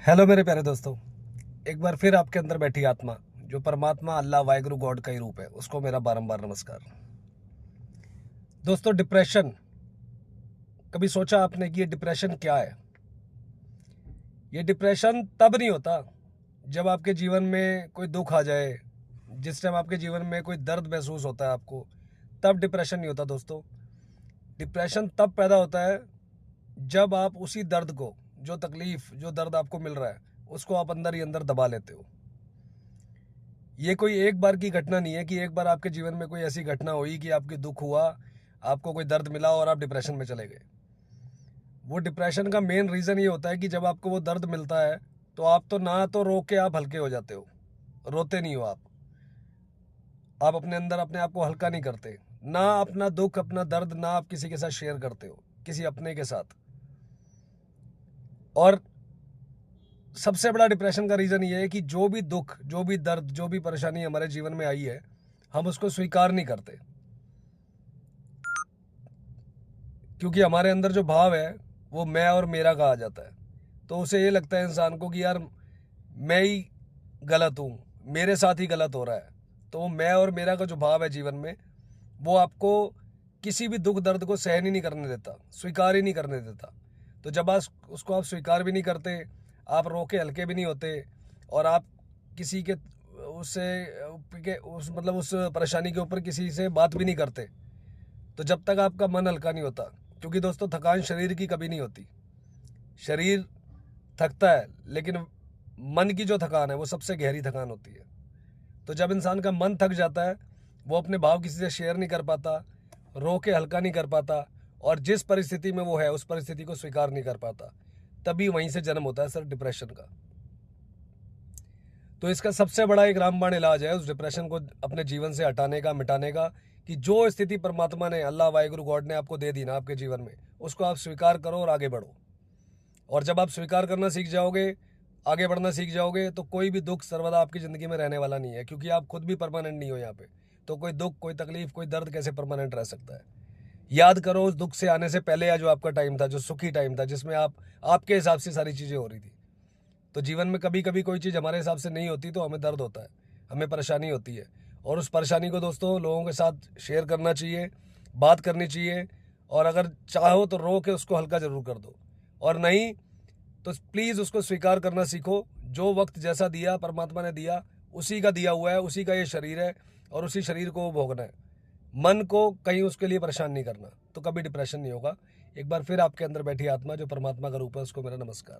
Hello मेरे प्यारे दोस्तों। एक बार फिर आपके अंदर बैठी आत्मा जो परमात्मा अल्लाह वाहिगुरु गॉड का ही रूप है, उसको मेरा बारंबार नमस्कार। दोस्तों, डिप्रेशन, कभी सोचा आपने कि ये डिप्रेशन क्या है? ये डिप्रेशन तब नहीं होता जब आपके जीवन में कोई दुख आ जाए, जिस टाइम आपके जीवन में कोई दर्द महसूस होता है आपको, तब डिप्रेशन नहीं होता दोस्तों। डिप्रेशन तब पैदा होता है जब आप उसी दर्द को, जो तकलीफ, जो दर्द आपको मिल रहा है, उसको आप अंदर ही अंदर दबा लेते हो। ये कोई एक बार की घटना नहीं है कि एक बार आपके जीवन में कोई ऐसी घटना हुई कि आपकी दुख हुआ, आपको कोई दर्द मिला और आप डिप्रेशन में चले गए। वो डिप्रेशन का मेन रीज़न ये होता है कि जब आपको वो दर्द मिलता है तो आप तो ना तो रो के आप हल्के हो जाते हो, रोते नहीं हो आप अपने अंदर अपने आप को हल्का नहीं करते, ना अपना दुख, अपना दर्द ना आप किसी के साथ शेयर करते हो, किसी अपने के साथ। और सबसे बड़ा डिप्रेशन का रीज़न ये है कि जो भी दुख, जो भी दर्द, जो भी परेशानी हमारे जीवन में आई है, हम उसको स्वीकार नहीं करते, क्योंकि हमारे अंदर जो भाव है वो मैं और मेरा कहा जाता है। तो उसे ये लगता है इंसान को कि यार मैं ही गलत हूँ, मेरे साथ ही गलत हो रहा है। तो वो मैं और मेरा का जो भाव है जीवन में, वो आपको किसी भी दुख दर्द को सहन ही नहीं करने देता, स्वीकार ही नहीं करने देता। तो जब आप उसको आप स्वीकार भी नहीं करते, आप रो के हल्के भी नहीं होते, और आप किसी के उससे के उस मतलब उस परेशानी के ऊपर किसी से बात भी नहीं करते, तो जब तक आपका मन हल्का नहीं होता, क्योंकि दोस्तों थकान शरीर की कभी नहीं होती। शरीर थकता है, लेकिन मन की जो थकान है वो सबसे गहरी थकान होती है। तो जब इंसान का मन थक जाता है, वो अपने भाव किसी से शेयर नहीं कर पाता, रो के हल्का नहीं कर पाता, और जिस परिस्थिति में वो है उस परिस्थिति को स्वीकार नहीं कर पाता, तभी वहीं से जन्म होता है सर डिप्रेशन का। तो इसका सबसे बड़ा एक रामबाण इलाज है उस डिप्रेशन को अपने जीवन से हटाने का, मिटाने का, कि जो स्थिति परमात्मा ने, अल्लाह वाहिगुरु गॉड ने आपको दे दी ना आपके जीवन में, उसको आप स्वीकार करो और आगे बढ़ो। और जब आप स्वीकार करना सीख जाओगे, आगे बढ़ना सीख जाओगे, तो कोई भी दुख सर्वदा आपकी ज़िंदगी में रहने वाला नहीं है, क्योंकि आप खुद भी परमानेंट नहीं हो यहाँ पे। तो कोई दुख, कोई तकलीफ, कोई दर्द कैसे परमानेंट रह सकता है? याद करो उस दुख से आने से पहले या जो आपका टाइम था, जो सुखी टाइम था, जिसमें आपके हिसाब से सारी चीज़ें हो रही थी। तो जीवन में कभी कभी कोई चीज़ हमारे हिसाब से नहीं होती तो हमें दर्द होता है, हमें परेशानी होती है, और उस परेशानी को दोस्तों लोगों के साथ शेयर करना चाहिए, बात करनी चाहिए, और अगर चाहो तो रो के उसको हल्का ज़रूर कर दो, और नहीं तो प्लीज़ उसको स्वीकार करना सीखो। जो वक्त जैसा दिया परमात्मा ने दिया, उसी का दिया हुआ है, उसी का ये शरीर है, और उसी शरीर को भोगना है। मन को कहीं उसके लिए परेशान नहीं करना, तो कभी डिप्रेशन नहीं होगा। एक बार फिर आपके अंदर बैठी आत्मा जो परमात्मा का रूप है, उसको मेरा नमस्कार।